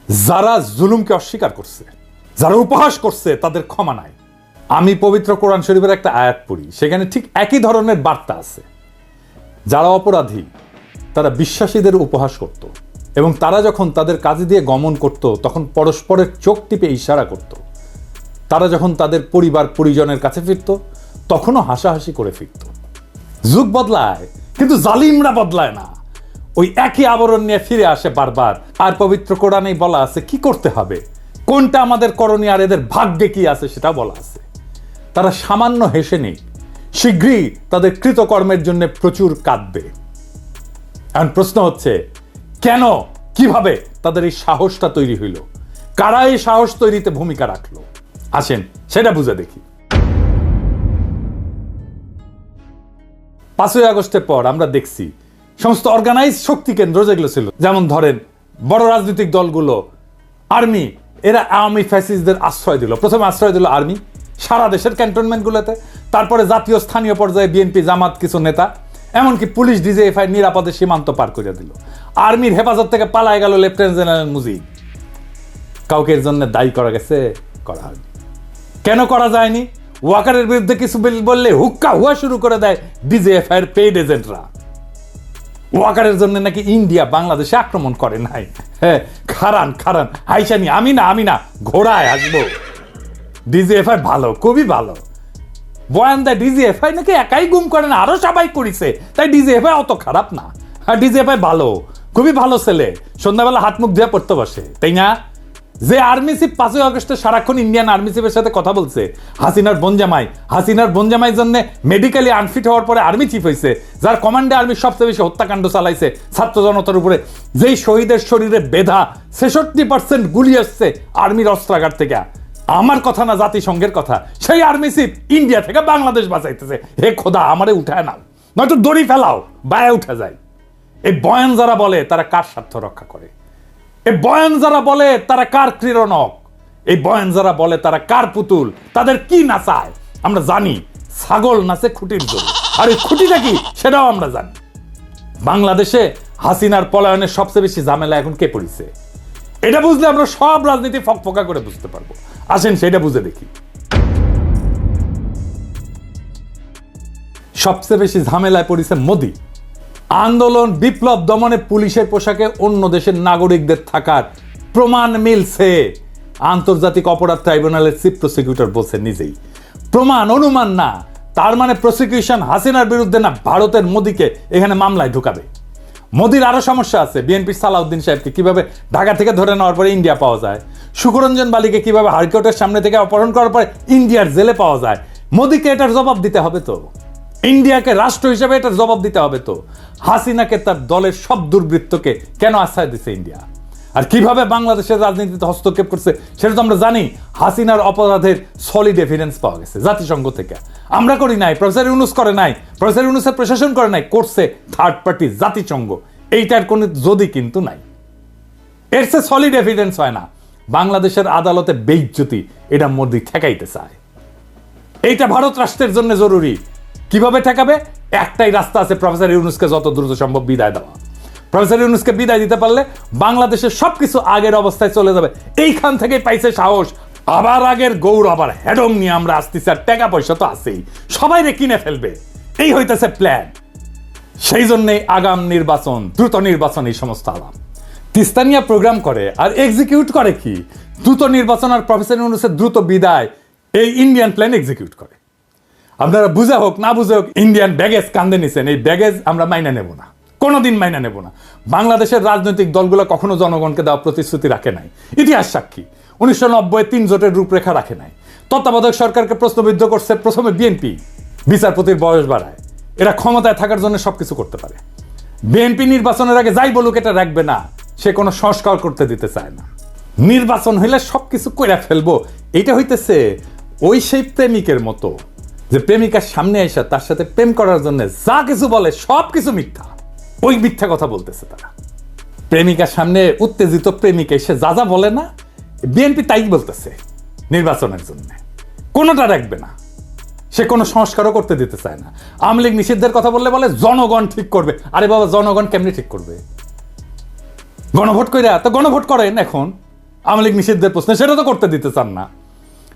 যারা জুলুমকে অস্বীকার করছে, যারা উপহাস করছে, তাদের ক্ষমা নাই। আমি পবিত্র কোরআন শরীফের একটা আয়াত পড়ি, সেখানে ঠিক একই ধরনের বার্তা আছে। যারা অপরাধী তারা বিশ্বাসীদের উপহাস করত, এবং তারা যখন তাদের কাজে দিয়ে গমন করত তখন পরস্পরের চোখ টিপে ইশারা করত। তারা যখন তাদের পরিবার পরিজনের কাছে ফিরত তখনও হাসাহাসি করে ফিরত। যুগ বদলায় কিন্তু জালিমরা বদলায় না, ওই একই আবরণ নিয়ে ফিরে আসে বারবার। আর পবিত্র কোরআনেই বলা আছে কি করতে হবে, কোনটা আমাদের করণীয়, আর এদের ভাগ্যে কি আছে সেটা বলা আছে। তারা সামান্য হেসে নেই, শীঘ্রই তাদের কৃতকর্মের জন্য প্রচুর কাঁদবে। এখন প্রশ্ন হচ্ছে, কেন, কিভাবে তাদের এই সাহসটা তৈরি হইল, কারা এই সাহস তৈরিতে ভূমিকা রাখলো? আসেন সেটা বুঝে দেখি। 5ই আগস্টের পর আমরা দেখছি সমস্ত অর্গানাইজ শক্তি কেন্দ্র যেগুলো ছিল, যেমন ধরেন বড় রাজনৈতিক দলগুলো, আর্মি, এরা আওয়ামী ফ্যাসিস্টদের আশ্রয় দিল। প্রথমে আশ্রয় দিল আর্মি সারা দেশের ক্যান্টনমেন্টগুলোতে, তারপরে জাতীয় স্থানীয় পর্যায়ে বিএনপি, জামাত, কিছু নেতা, এমনকি পুলিশ ডিজিএফআই নিরাপদে সীমান্ত পার করে দিল। আর্মির হেফাজত থেকে পালায় গেল লেফটেন্যান্ট জেনারেল মুজিব। কাউকে এর জন্য দায়ী করা গেছে? করা হয়নি। কেন করা যায়নি? ওয়াকারের বিরুদ্ধে কিছু বললে হুক্কা হুয়া শুরু করে দেয় ডিজিএফআই এর পেইড এজেন্টরা। ওয়াকারের জন্য নাকি ইন্ডিয়া বাংলাদেশে আক্রমণ করে নাই। হ্যাঁ, খারান হাইসানি, আমি না ঘোড়ায় আসবো। ডিজিএফআই ভালো, খুবই ভালো। বয়ান দেয় ডিজিএফআই নাকি একাই গুম করে না, আরো সবাই করেছে, তাই ডিজিএফআই অত খারাপ না। আর ডিজিএফআই ভালো, খুবই ভালো ছেলে, সন্ধ্যাবেলা হাত মুখ ধুয়ে পড়তে বসে, তাই না? যে আর্মি চিফ 5ই আগস্টে সারাক্ষণ ইন্ডিয়ান আর্মি চিফের সাথে কথা বলছে, হাসিনার বোনজামাই জন্য মেডিকেলি আনফিট হওয়ার পরে আর্মি চিফ হয়েছে, যার কমান্ডে আর্মি সবচেয়ে বেশি হত্যাকাণ্ড চালাইছে ছাত্র জনতার উপরে, যেই শহীদের শরীরে বেধা 66% গুলি আসছে আর্মির অস্ত্রাগার থেকে। আমার কথা না, জাতিসংঘের কথা। সেই আর্মি চিফ ইন্ডিয়া থেকে বাংলাদেশ বাঁচাইতেছে। হে খোদা, আমারে উঠায় নাও, নয়তো দড়ি ফেলাও, বায়ে উঠে যায়। এই বয়ান যারা বলে তারা কার স্বার্থ রক্ষা করে? এই বয়ান যারা বলে তারা কার ক্রীড়নক? এই বয়ান যারা বলে তারা কার পুতুল? তাদের কি নাচায় আমরা জানি। ছাগল নাচে খুঁটির জোরে, আর এই খুঁটিটা কি সেটাও আমরা জানি। বাংলাদেশে হাসিনার পলায়নের সবচেয়ে বেশি ঝামেলা এখন কে পড়েছে? এটা বুঝলে আমরা সব রাজনীতি ফকফকা করে বুঝতে পারবো। আসেন সেটা বুঝে দেখি। সবচেয়ে বেশি ঝামেলায় পড়েছে মোদি। আন্দোলন, বিপ্লব দমনে পুলিশের পোশাকে অন্য দেশের নাগরিকদের থাকার প্রমাণ মিলছে। আন্তর্জাতিক অপরাধ ট্রাইব্যুনালের চিফ প্রসিকিউটর বলছে নিজেই, প্রমাণ, অনুমান না। তার মানে প্রসিকিউশন হাসিনার বিরুদ্ধে না, ভারতের মোদিকে এখানে মামলায় ঢুকাবে। মোদির আরো সমস্যা আছে। বিএনপির সালাউদ্দিন সাহেবকে কিভাবে ঢাকা থেকে ধরে নেওয়ার পরে ইন্ডিয়া পাওয়া যায়, সুকরঞ্জন বালিকে কিভাবে হাইকোর্টের সামনে থেকে অপহরণ করার পরে ইন্ডিয়ার জেলে পাওয়া যায়। মোদিকে এটার জবাব দিতে হবে তো, ইন্ডিয়াকে রাষ্ট্র হিসেবে এটার জবাব দিতে হবে তো। হাসিনাকে, তার দলের সব দুর্বৃত্তকে কেন আশ্রয় দিচ্ছে ইন্ডিয়া, আর কিভাবে বাংলাদেশের রাজনীতিতে হস্তক্ষেপ করছে সেটা তো আমরা জানি। হাসিনার অপরাধের সলিড এভিডেন্স পাওয়া গেছে জাতিসংঘ থেকে। আমরা করি নাই, প্রফেসর ইউনূস করে নাই, প্রফেসর ইউনূসের প্রশাসন করে নাই, করছে থার্ড পার্টি জাতিসংঘ। এইটার কোনো যদি কিন্তু নাই, এর সে সলিড এভিডেন্স হয় না। বাংলাদেশের আদালতে বেইজ্জতি, এটা মোদি ঠেকাইতে চায়। এইটা ভারত রাষ্ট্রের জন্য জরুরি। কিভাবে ঠেকাবে? একটাই রাস্তা আছে, প্রফেসর ইউনূসকে যত দ্রুত সম্ভব বিদায় দেওয়া। প্রফেসর ইউনূসকে বিদায় দিতে পারলে বাংলাদেশের সবকিছু আগের অবস্থায় চলে যাবে। এইখান থেকে পাইছে সাহস, আবার আগের গৌরব, আবার হেডম নিয়ে আমরা আসতেছি। আর টাকা পয়সা তো আছেই, সবাই রে কিনে ফেলবে, এই হইতেছে প্ল্যান। সেই জন্যই আগাম নির্বাচন, দ্রুত নির্বাচন, এই সমস্ত আলাম তিস্তানিয়া প্রোগ্রাম করে আর এক্সিকিউট করে কি? দ্রুত নির্বাচন আর প্রফেসর ইউনূসের দ্রুত বিদায়, এই ইন্ডিয়ান প্ল্যান এক্সিকিউট করে। আপনারা বুঝে হোক না বুঝে হোক ইন্ডিয়ান ব্যাগেজ কান্দে নিছেন। এই ব্যাগেজ আমরা মাইনা নেব না, কোনোদিন মাইনা নেব না। বাংলাদেশের রাজনৈতিক দলগুলো কখনো জনগণকে দেওয়া প্রতিশ্রুতি রাখে নাই, ইতিহাস সাক্ষী। 1990 3 জোটের রূপরেখা রাখে নাই। তত্ত্বাবধায়ক সরকারকে প্রশ্নবিদ্ধ করছে প্রথমে বিএনপি, বিচারপতির বয়স বাড়ায়। এরা ক্ষমতায় থাকার জন্য সবকিছু করতে পারে। বিএনপি নির্বাচনের আগে যাই বলুক এটা রাখবে না, সে কোনো সংস্কার করতে দিতে চায় না। নির্বাচন হইলে সবকিছু কইরা ফেলবো, এটা হইতেছে ওই সেই প্রেমিকের মতো, যে প্রেমিকার সামনে এসে তার সাথে প্রেম করার জন্য যা কিছু বলে সব কিছু মিথ্যা। ওই মিথ্যা কথা বলতেছে তারা। প্রেমিকার সামনে উত্তেজিত প্রেমিকা এসে যা যা বলে না, বিএনপি তাই বলতেছে নির্বাচনের জন্য। কোনোটা রাখবে না, সে কোনো সংস্কারও করতে দিতে চায় না। আওয়ামী লীগ নিষিদ্ধের কথা বললে বলে জনগণ ঠিক করবে। আরে বাবা, জনগণ কেমনি ঠিক করবে? গণভোট কইরা তো, গণভোট করেন এখন, আওয়ামী লীগ নিষিদ্ধের প্রশ্নে, সেটা তো করতে দিতে চান না।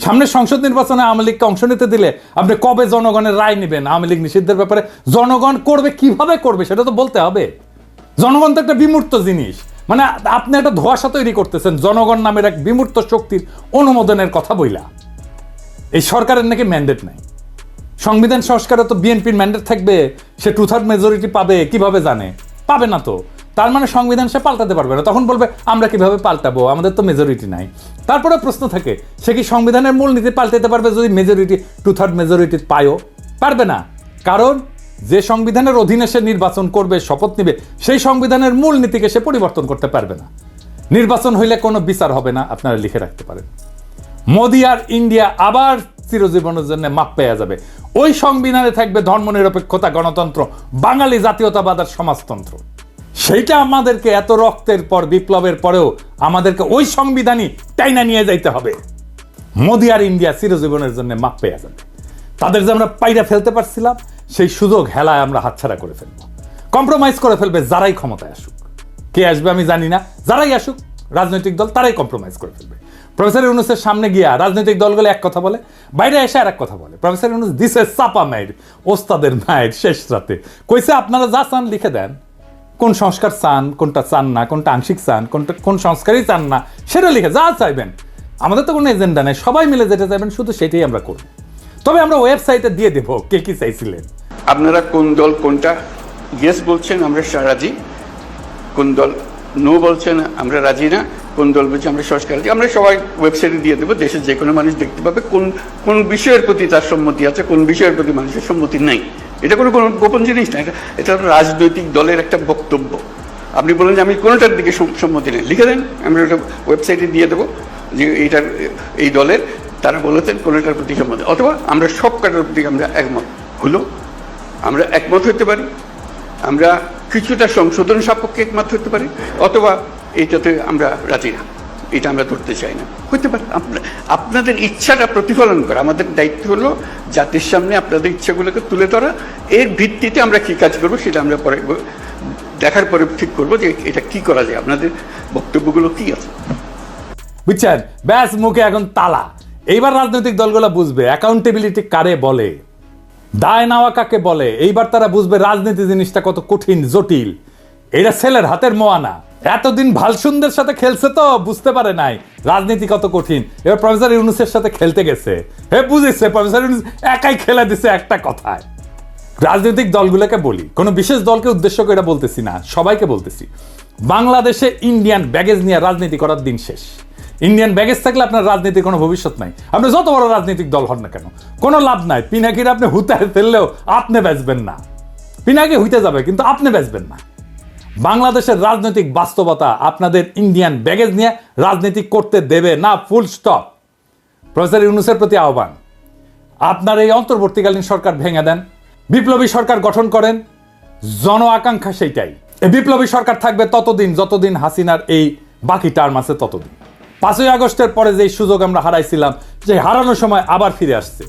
সামনে সংসদ নির্বাচনে আওয়ামী লীগকে অংশ নিতে দিলে আপনি কবে জনগণের রায় নেবেন আওয়ামী লীগ নিষিদ্ধের ব্যাপারে? জনগণ করবে, কিভাবে করবে সেটা তো বলতে হবে। জনগণ তো একটা বিমূর্ত জিনিস, মানে আপনি একটা ধোঁয়াশা তৈরি করতেছেন জনগণ নামের এক বিমূর্ত শক্তির অনুমোদনের কথা বইলা। এই সরকারের নাকি ম্যান্ডেট নাই। সংবিধান সংস্কারে তো বিএনপির ম্যান্ডেট থাকবে, সে 2/3 মেজরিটি পাবে, কিভাবে জানে? পাবে না তো। তার মানে সংবিধান সে পাল্টাতে পারবে না। তখন বলবে আমরা কিভাবে পাল্টাবো, আমাদের তো মেজরিটি নাই। তারপরে প্রশ্ন থাকে, সে কি সংবিধানের মূলনীতি পাল্টাতে পারবে যদি মেজরিটি 2/3 মেজরিটি পায়ও? পারবে না। কারণ যে সংবিধানের অধীনে সে নির্বাচন করবে, শপথ নিবে, সেই সংবিধানের মূলনীতিকে সে পরিবর্তন করতে পারবে না। নির্বাচন হইলে কোনো বিচার হবে না, আপনারা লিখে রাখতে পারেন। মোদি আর ইন্ডিয়া আবার চিরজীবনের জন্য মাপ পেয়ে যাবে। ওই সংবিধানে থাকবে ধর্মনিরপেক্ষতা, গণতন্ত্র, বাঙালি জাতীয়তাবাদ আর সমাজতন্ত্র। সেইটা আমাদেরকে এত রক্তের পর, বিপ্লবের পরেও আমাদেরকে ওই সংবিধানই টাইনা নিয়ে যাইতে হবে। মোদি আর ইন্ডিয়া চিরজীবনের জন্য মাপ পেয়ে যাবে। তাদের যে আমরা পাইরা ফেলতে পারছিলাম, সেই সুযোগ হেলায় আমরা হাতছাড়া করে ফেলবো। কম্প্রোমাইজ করে ফেলবে যারাই ক্ষমতায় আসুক। কে আসবে আমি জানি না, যারাই আসুক রাজনৈতিক দল তারাই কম্প্রোমাইজ করে ফেলবে। প্রফেসর ইউনূসের সামনে গিয়া রাজনৈতিক দলগুলো এক কথা বলে, বাইরে এসে আর এক কথা বলে। প্রফেসর ইউনূস দিছে চাপা মায়ের, ওস্তাদের মায়ের শেষ রাতে কইছে আপনারা যা চান লিখে দেন, কোন সংস্কার চান, কোনটা চান না, কোনটা আংশিক চান, কোন সংস্কারই চান না, সেটা লিখে যা চাইবেন। আমাদের তো কোনো এজেন্ডা নেই, সবাই মিলে যেটা চাইবেন শুধু সেটাই আমরা করব। তবে আমরা ওয়েবসাইটে দিয়ে দেবো কে কি চাইছিলেন। আপনারা কোন দল কোনটা ইয়েস বলছেন আমরা রাজি, কোন দল নো বলছেন আমরা রাজি না, কোন দল বলছে আমরা সংস্কার রাজি, আমরা সবাই ওয়েবসাইটে দিয়ে দেবো। দেশের যে কোনো মানুষ দেখতে পাবে কোন কোন বিষয়ের প্রতি তার সম্মতি আছে, কোন বিষয়ের প্রতি মানুষের সম্মতি নাই। এটা কোনো গোপন জিনিস না, এটা রাজনৈতিক দলের একটা বক্তব্য। আপনি বলেন যে আমি কোনোটার দিকে সম্মতি নেই, লিখে দেন, আমরা ওটা ওয়েবসাইটে দিয়ে দেবো যে এইটার এই দলের তারা বলেছেন কোনোটার প্রতি সম্মতি, অথবা আমরা সব কাটার প্রতি আমরা একমত হলো, আমরা একমত হতে পারি, আমরা কিছুটা সংশোধন সাপেক্ষে একমত হতে পারি, অথবা এইটাতে আমরা রাজি না, এটা আমরা ধরতে চাই না, হতে পারে। আপনাদের ইচ্ছাটা প্রতিফলন করা আমাদের দায়িত্ব হলো জাতির সামনে আপনাদের ইচ্ছাগুলোকে তুলে ধরা। এর ভিত্তিতে আমরা কি কাজ করবো সেটা আমরা পরে দেখার পরে ঠিক করবো যে এটা কি করা যায়, আপনাদের বক্তব্যগুলো কি আছে। বুঝছেন, ব্যাস মুখে এখন তালা। এইবার রাজনৈতিক দলগুলো বুঝবে অ্যাকাউন্টেবিলিটি কারে বলে, দায় নেওয়া কাকে বলে। এইবার তারা বুঝবে রাজনীতি জিনিসটা কত কঠিন, জটিল। এটা ছেলের হাতের মোয়ানা। এতদিন ভালসুন্দের সাথে খেলছে তো বুঝতে পারে নাই রাজনীতি কত কঠিন। এবার প্রফেসর ইউনূসের সাথে খেলতে গেছে, বুঝেছে। প্রফেসর ইউনূস একাই খেলে দিছে একটা কথায়। রাজনৈতিক দলগুলোকে বলি, কোনো বিশেষ দলকে উদ্দেশ্য করে বলতেছি না, সবাইকে বলতেছি, বাংলাদেশে ইন্ডিয়ান ব্যাগেজ নিয়ে রাজনীতি করার দিন শেষ। ইন্ডিয়ান ব্যাগেজ থাকলে আপনার রাজনীতির কোনো ভবিষ্যৎ নাই। আপনি যত বড় রাজনৈতিক দল হন না কেন, কোনো লাভ নাই। পিনাকির আপনি হুতায় ফেললেও আপনি বেচবেন না। পিনাকি হইতে যাবে কিন্তু আপনি বেচবেন না। বাংলাদেশের রাজনৈতিক বাস্তবতা আপনাদের ইন্ডিয়ান ব্যাগেজ নিয়ে রাজনীতি করতে দেবে না, ফুল স্টপ। প্রফেসর ইউনূসের প্রতি আহ্বান, আপনার এই অন্তর্বর্তীকালীন সরকার ভেঙে দেন, বিপ্লবী সরকার গঠন করেন। জন আকাঙ্ক্ষা সেইটাই। এই বিপ্লবী সরকার থাকবে ততদিন যতদিন হাসিনার এই বাকি টার্ম আছে ততদিন। 5ই আগস্টের পরে যে সুযোগ আমরা হারাইছিলাম, যে হারানোর সময় আবার ফিরে আসছে।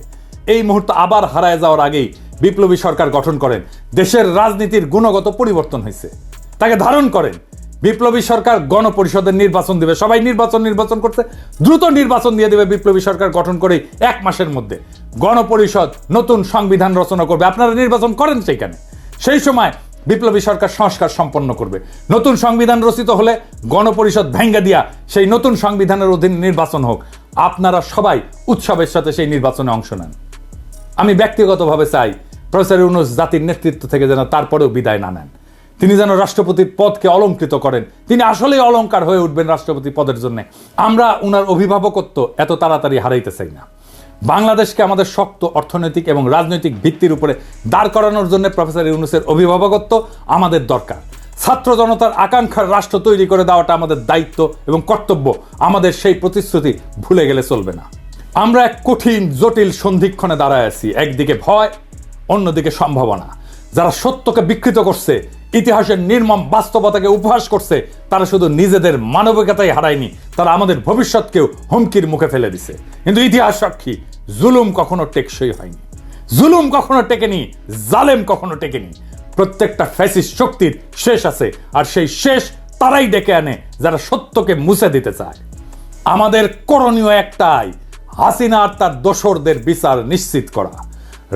এই মুহূর্তে আবার হারায় যাওয়ার আগেই বিপ্লবী সরকার গঠন করেন। দেশের রাজনীতির গুণগত পরিবর্তন হয়েছে, তাকে ধারণ করেন। বিপ্লবী সরকার গণপরিষদের নির্বাচন দেবে, সবাই নির্বাচন করছে, দ্রুত নির্বাচন দিয়ে দেবে। বিপ্লবী সরকার গঠন করে 1 মাসের মধ্যে গণপরিষদ নতুন সংবিধান রচনা করবে। আপনারা নির্বাচন করেন সেইখানে। সেই সময় বিপ্লবী সরকার সংস্কার সম্পন্ন করবে। নতুন সংবিধান রচিত হলে গণপরিষদ ভেঙ্গে দিয়া সেই নতুন সংবিধানের অধীনে নির্বাচন হোক। আপনারা সবাই উৎসবের সাথে সেই নির্বাচনে অংশ নেন। আমি ব্যক্তিগতভাবে চাই প্রফেসর ইউনূস জাতির নেতৃত্ব থেকে যেন তারপরেও বিদায় না নেন। তিনি যেন রাষ্ট্রপতির পদকে অলংকৃত করেন। তিনি আসলেই অলংকার হয়ে উঠবেন রাষ্ট্রপতি পদের জন্য। আমরা উনার অভিভাবকত্ব এত তাড়াতাড়ি হারাইতে চাই না। বাংলাদেশকে আমাদের শক্ত অর্থনৈতিক এবং রাজনৈতিক ভিত্তির উপরে দাঁড় করানোর জন্য প্রফেসর ইউনূসের অভিভাবকত্ব আমাদের দরকার। ছাত্র জনতার আকাঙ্ক্ষার রাষ্ট্র তৈরি করে দেওয়াটা আমাদের দায়িত্ব এবং কর্তব্য। আমাদের সেই প্রতিশ্রুতি ভুলে গেলে চলবে না। আমরা এক কঠিন জটিল সন্ধিক্ষণে দাঁড়ায় আছি। একদিকে ভয়, অন্যদিকে সম্ভাবনা। যারা সত্যকে বিকৃত করছে, ইতিহাসের নির্মম বাস্তবতাকে উপহাস করছে, তারা শুধু নিজেদের মানবিকতাই হারায়নি, তারা আমাদের ভবিষ্যৎকেও হুমকির মুখে ফেলে দিছে। কিন্তু ইতিহাস সাক্ষী, জুলুম কখনো টেকসই হয়নি, জুলুম কখনো টেকেনি, জালেম কখনো টেকেনি। প্রত্যেকটা ফ্যাসিস্ট শক্তির শেষ আছে, আর সেই শেষ তারাই ডেকে আনে যারা সত্যকে মুছে দিতে চায়। আমাদের করণীয় একটাই, হাসিনা আর তার দোসরদের বিচার নিশ্চিত করা,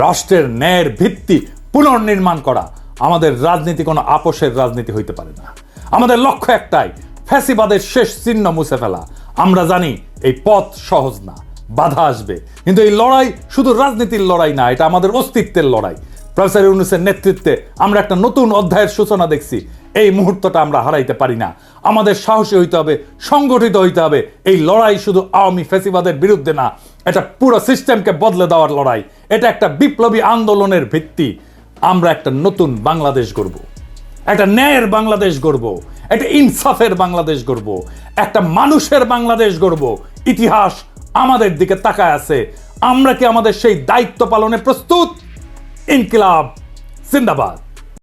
রাষ্ট্রের ন্যায়ের ভিত্তি পুনর্নির্মাণ করা। আমাদের রাজনীতি কোনো আপোষের রাজনীতি হইতে পারে না। আমাদের লক্ষ্য একটাই, ফ্যাসিবাদের শেষ চিহ্ন মুছে ফেলা। আমরা জানি এই পথ সহজ না, বাধা আসবে, কিন্তু এই লড়াই শুধু রাজনীতির লড়াই না, এটা আমাদের অস্তিত্বের লড়াই। প্রফেসর ইউনূসের নেতৃত্বে আমরা একটা নতুন অধ্যায়ের সূচনা দেখছি। এই মুহূর্তটা আমরা হারাইতে পারি না। আমাদের সাহসী হইতে হবে, সংগঠিত হইতে হবে। এই লড়াই শুধু আওয়ামী ফ্যাসিবাদের বিরুদ্ধে না, এটা পুরো সিস্টেমকে বদলে দেওয়ার লড়াই। এটা একটা বিপ্লবী আন্দোলনের ভিত্তি। আমরা একটা নতুন বাংলাদেশ গড়ব, একটা ন্যায়ের বাংলাদেশ গড়ব, একটা ইনসাফের বাংলাদেশ গড়ব, একটা মানুষের বাংলাদেশ গড়ব। ইতিহাস আমাদের দিকে তাকায় আছে। আমরা কি আমাদের সেই দায়িত্ব পালনে প্রস্তুত? ইনকিলাব জিন্দাবাদ।